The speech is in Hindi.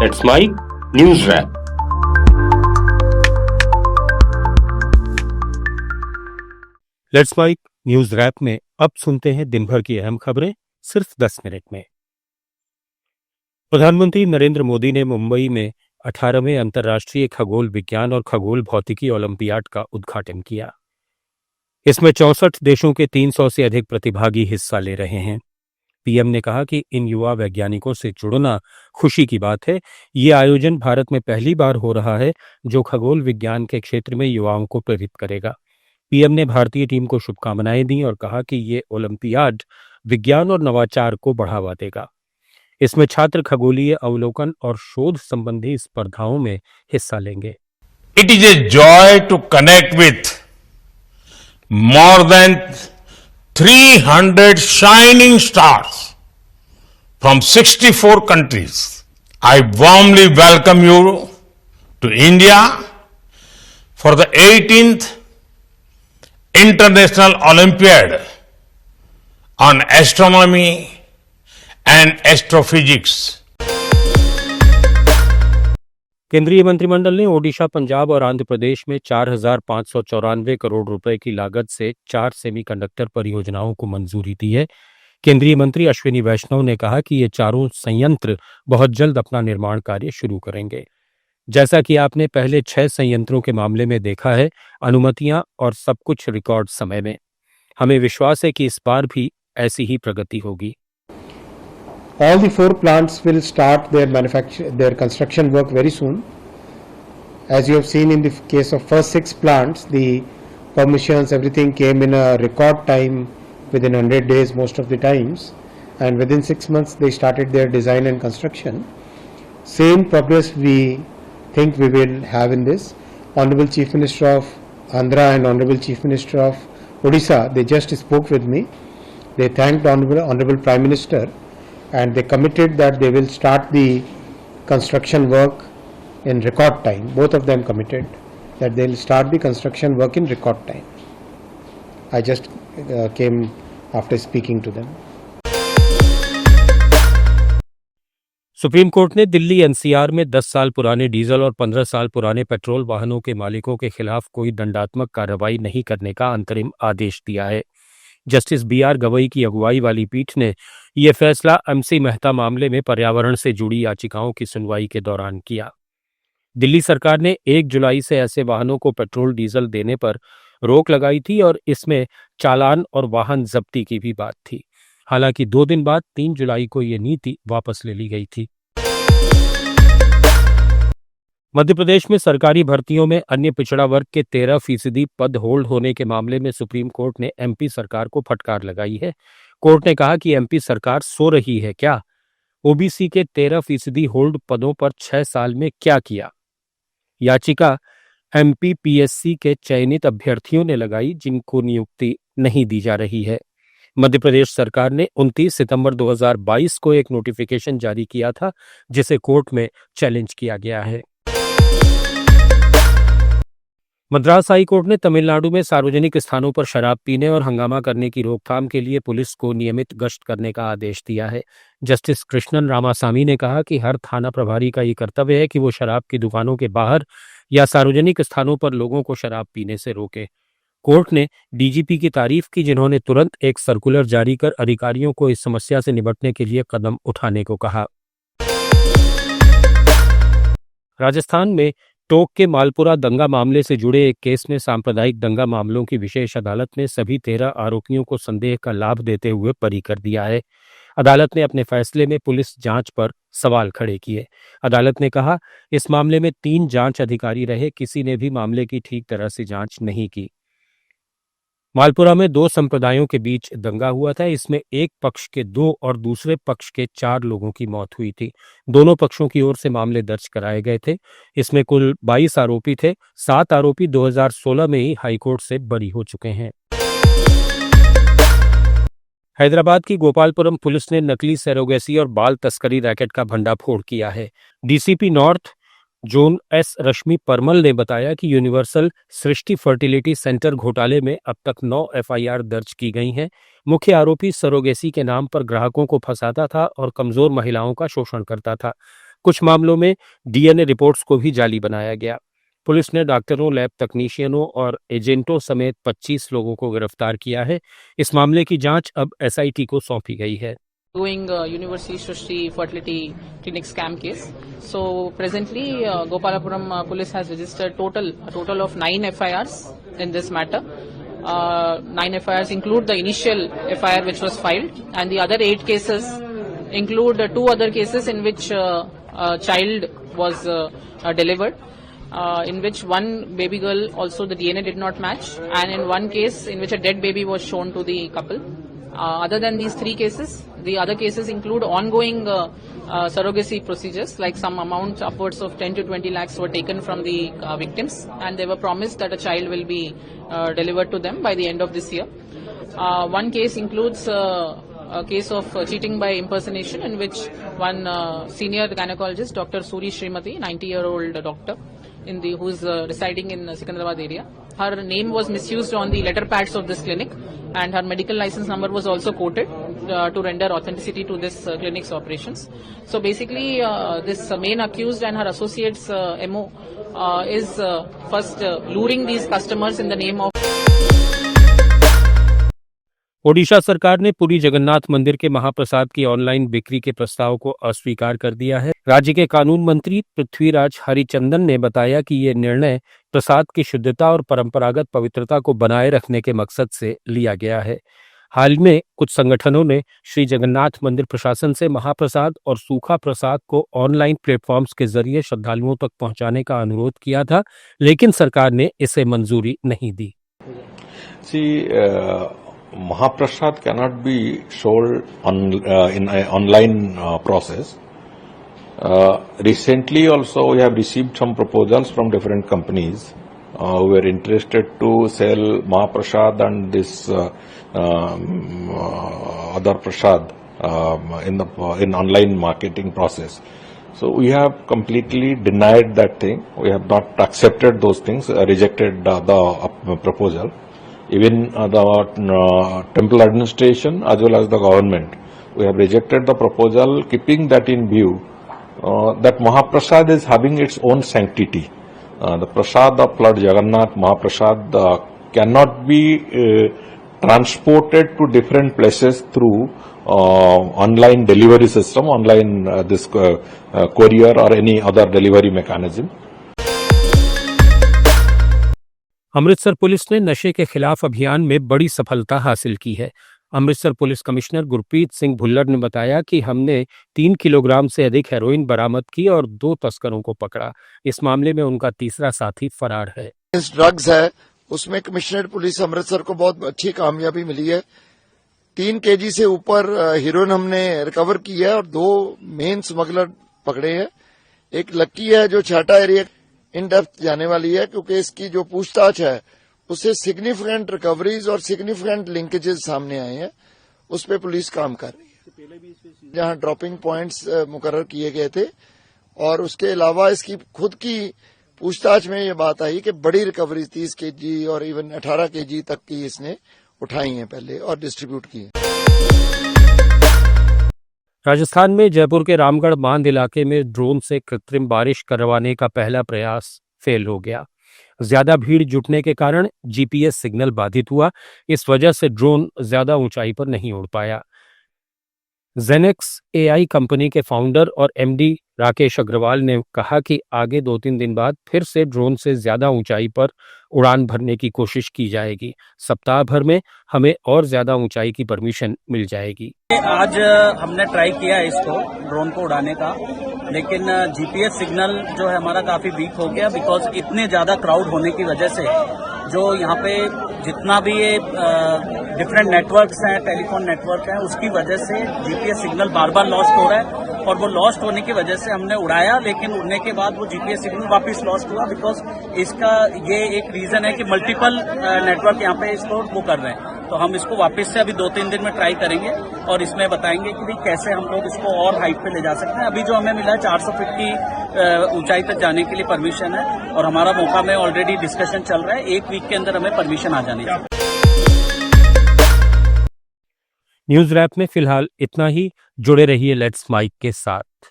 That's my news wrap. Let's mike news wrap में अब सुनते हैं दिन भर की अहम खबरें सिर्फ 10 मिनट में। प्रधानमंत्री नरेंद्र मोदी ने मुंबई में 18वें अंतर्राष्ट्रीय खगोल विज्ञान और खगोल भौतिकी ओलंपियाड का उद्घाटन किया। इसमें 64 देशों के 300 से अधिक प्रतिभागी हिस्सा ले रहे हैं। पीएम ने कहा कि इन युवा वैज्ञानिकों से जुड़ना खुशी की बात है। ये आयोजन भारत में पहली बार हो रहा है जो खगोल विज्ञान के क्षेत्र में युवाओं को प्रेरित करेगा। पीएम ने भारतीय टीम को शुभकामनाएं दी और कहा कि ये ओलंपियाड विज्ञान और नवाचार को बढ़ावा देगा। इसमें छात्र खगोलीय अवलोकन और शोध संबंधी स्पर्धाओं में हिस्सा लेंगे। It is a joy to connect with more than 300 shining stars from 64 countries. I warmly welcome you to India for the 18th International Olympiad on Astronomy and Astrophysics. केंद्रीय मंत्रिमंडल ने ओडिशा, पंजाब और आंध्र प्रदेश में 4,594 करोड़ रुपए की लागत से 4 सेमीकंडक्टर परियोजनाओं को मंजूरी दी है। केंद्रीय मंत्री अश्विनी वैष्णव ने कहा कि ये चारों संयंत्र बहुत जल्द अपना निर्माण कार्य शुरू करेंगे। जैसा कि आपने पहले 6 संयंत्रों के मामले में देखा है, अनुमतियां और सब कुछ रिकॉर्ड समय में। हमें विश्वास है कि इस बार भी ऐसी ही प्रगति होगी। All the 4 plants will start their construction work very soon. As you have seen in the case of first 6 plants, the permissions, everything came in a record time within 100 days most of the times, and within 6 months they started their design and construction. Same progress we think we will have in this. Honorable Chief Minister of Andhra and Honorable Chief Minister of Odisha, they just spoke with me. They thanked Honorable Prime Minister and they committed that they will start the construction work in record time. Both of them committed that they will start the construction work in record time. I just came after speaking to them. Supreme court ने दिल्ली एनसीआर में 10 साल पुराने डीजल और 15 साल पुराने पेट्रोल वाहनों के मालिकों के खिलाफ कोई दंडात्मक कार्रवाई नहीं करने का अंतरिम आदेश दिया है। जस्टिस बीआर गवई की अगुवाई वाली पीठ ने यह फैसला एमसी मेहता मामले में पर्यावरण से जुड़ी याचिकाओं की सुनवाई के दौरान किया। दिल्ली सरकार ने 1 जुलाई से ऐसे वाहनों को पेट्रोल डीजल देने पर रोक लगाई थी और इसमें चालान और वाहन जब्ती की भी बात थी। हालांकि 2 दिन बाद 3 जुलाई को यह नीति वापस ले ली गई थी। मध्य प्रदेश में सरकारी भर्तियों में अन्य पिछड़ा वर्ग के 13% पद होल्ड होने के मामले में सुप्रीम कोर्ट ने एमपी सरकार को फटकार लगाई है। कोर्ट ने कहा कि एमपी सरकार सो रही है क्या? ओबीसी के 13% होल्ड पदों पर 6 साल में क्या किया? याचिका एमपी पीएससी के चयनित अभ्यर्थियों ने लगाई जिनको नियुक्ति नहीं दी जा रही है। मध्य प्रदेश सरकार ने 29 सितंबर 2022 को एक नोटिफिकेशन जारी किया था जिसे कोर्ट में चैलेंज किया गया है। मद्रास हाई कोर्ट ने तमिलनाडु में सार्वजनिक स्थानों पर शराब पीने और हंगामा करने की रोकथाम के लिए पुलिस को नियमित गश्त करने का आदेश दिया है। जस्टिस कृष्णन रामासामी ने कहा कि हर थाना प्रभारी का ये कर्तव्य है कि वो शराब की दुकानों के बाहर या सार्वजनिक स्थानों पर लोगों को शराब पीने से रोके। कोर्ट ने डीजीपी की तारीफ की जिन्होंने तुरंत एक सर्कुलर जारी कर अधिकारियों को इस समस्या से निपटने के लिए कदम उठाने को कहा। राजस्थान में टोंक के मालपुरा दंगा मामले से जुड़े एक केस में सांप्रदायिक दंगा मामलों की विशेष अदालत ने सभी 13 आरोपियों को संदेह का लाभ देते हुए बरी कर दिया है। अदालत ने अपने फैसले में पुलिस जांच पर सवाल खड़े किए। अदालत ने कहा, इस मामले में 3 जांच अधिकारी रहे, किसी ने भी मामले की ठीक तरह से जांच नहीं की। मालपुरा में 2 संप्रदायों के बीच दंगा हुआ था। इसमें एक पक्ष के 2 और दूसरे पक्ष के 4 लोगों की मौत हुई थी। दोनों पक्षों की ओर से मामले दर्ज कराए गए थे। इसमें कुल 22 आरोपी थे। 7 आरोपी 2016 में ही हाईकोर्ट से बरी हो चुके हैं। हैदराबाद की गोपालपुरम पुलिस ने नकली सरोगेसी और बाल तस्करी रैकेट का भंडाफोड़ किया है। डीसीपी नॉर्थ जोन एस रश्मि परमल ने बताया कि यूनिवर्सल सृष्टि फर्टिलिटी सेंटर घोटाले में अब तक 9 एफआईआर दर्ज की गई हैं। मुख्य आरोपी सरोगेसी के नाम पर ग्राहकों को फंसाता था और कमजोर महिलाओं का शोषण करता था। कुछ मामलों में डीएनए रिपोर्ट्स को भी जाली बनाया गया। पुलिस ने डॉक्टरों, लैब तकनीशियनों और एजेंटों समेत 25 लोगों को गिरफ्तार किया है। इस मामले की जांच अब एसआईटी को सौंपी गई है। Doing University Srishti fertility clinic scam case. So presently, Gopalapuram police has registered a total of 9 FIRs in this matter. 9 FIRs include the initial FIR which was filed, and the other 8 cases include 2 other cases in which a child was delivered. In which one baby girl also the DNA did not match, and in one case in which a dead baby was shown to the couple. Other than these 3 cases, the other cases include ongoing surrogacy procedures, like some amount upwards of 10 to 20 lakhs were taken from the victims, and they were promised that a child will be delivered to them by the end of this year. One case includes a case of cheating by impersonation, in which one senior gynecologist, Dr. Suri Srimati, 90-year-old doctor, who's residing in Secunderabad area. Her name was misused on the letter pads of this clinic, and her medical license number was also quoted to render authenticity to this clinic's operations. So basically, this main accused and her associates' MO is first luring these customers in the name of Odisha सरकार ने पुरी जगन्नाथ मंदिर के महाप्रसाद की ऑनलाइन बिक्री के प्रस्ताव को अस्वीकार कर दिया है। राज्य के कानून मंत्री पृथ्वीराज हरिचंदन ने बताया कि ये निर्णय प्रसाद की शुद्धता और परंपरागत पवित्रता को बनाए रखने के मकसद से लिया गया है। हाल में कुछ संगठनों ने श्री जगन्नाथ मंदिर प्रशासन से महाप्रसाद और सूखा प्रसाद को ऑनलाइन प्लेटफॉर्म्स के जरिए श्रद्धालुओं तक पहुंचाने का अनुरोध किया था, लेकिन सरकार ने इसे मंजूरी नहीं दी। Mahaprasad cannot be sold in an online process. Recently also we have received some proposals from different companies who were interested to sell Mahaprasad and this other Prasad in online marketing process. So we have completely denied that thing. We have not accepted those things, rejected the proposal. Even the temple administration as well as the government, we have rejected the proposal, keeping that in view that Mahaprasad is having its own sanctity. The Prasad of Lord Jagannath Mahaprasad cannot be transported to different places through online delivery system, online this courier or any other delivery mechanism. Amritsar police ने नशे के खिलाफ अभियान में बड़ी सफलता हासिल की है। अमृतसर पुलिस कमिश्नर गुरप्रीत सिंह भुल्लर ने बताया कि हमने 3 किलोग्राम से अधिक हेरोइन बरामद की और 2 तस्करों को पकड़ा। इस मामले में उनका तीसरा साथी फरार है। इस ड्रग्स है उसमें कमिश्नरेट पुलिस अमृतसर को बहुत अच्छी कामयाबी मिली है। 3 केजी से ऊपर हेरोइन हमने रिकवर की है और 2 मेन स्मगलर पकड़े हैं। एक लक्की है जो छाटा एरिया इन डेप्थ जाने वाली है, क्योंकि इसकी जो पूछताछ है उससे सिग्निफिकेंट रिकवरीज और सिग्निफिकेंट लिंकेजेस सामने आए हैं। उस पर पुलिस काम कर रही है। जहां ड्रॉपिंग पॉइंट्स मुकर्रर किए गए थे, और उसके अलावा इसकी खुद की पूछताछ में ये बात आई कि बड़ी रिकवरी 30 केजी और इवन 18 केजी तक की इसने उठाई है पहले और डिस्ट्रीब्यूट की है। राजस्थान में जयपुर के रामगढ़ बांध इलाके में ड्रोन से कृत्रिम बारिश करवाने का पहला प्रयास फेल हो गया। ज्यादा भीड़ जुटने के कारण जीपीएस सिग्नल बाधित हुआ। इस वजह से ड्रोन ज्यादा ऊंचाई पर नहीं उड़ पाया। जेनेक्स एआई कंपनी के फाउंडर और एमडी राकेश अग्रवाल ने कहा कि आगे 2-3 दिन बाद फिर से ड्रोन से ज्यादा ऊंचाई पर उड़ान भरने की कोशिश की जाएगी। सप्ताह भर में हमें और ज्यादा ऊंचाई की परमिशन मिल जाएगी। आज हमने ट्राई किया है इसको ड्रोन को उड़ाने का, लेकिन जीपीएस सिग्नल जो है हमारा काफी वीक हो गया, बिकॉज इतने ज्यादा क्राउड होने की वजह से जो यहाँ पे जितना भी ये डिफरेंट नेटवर्क्स हैं, टेलीफोन नेटवर्क हैं, उसकी वजह से जीपीएस सिग्नल बार बार लॉस्ट हो रहा है। और वो लॉस्ट होने की वजह से हमने उड़ाया, लेकिन उड़ने के बाद वो जीपीएस सिग्नल वापस लॉस्ट हुआ, बिकॉज इसका ये एक रीजन है कि मल्टीपल नेटवर्क यहाँ पे इसको वो कर रहे हैं। तो हम इसको वापस से अभी 2-3 दिन में ट्राई करेंगे और इसमें बताएंगे कि भाई कैसे हम लोग इसको और हाइट पे ले जा सकते हैं। अभी जो हमें मिला है 400 फीट की ऊंचाई तक जाने के लिए परमिशन है, और हमारा मौका में ऑलरेडी डिस्कशन चल रहा है। 1 वीक के अंदर हमें परमिशन आ जानी चाहिए। न्यूज रैप में फिलहाल इतना ही। जुड़े रहिए लेट्स माइक के साथ।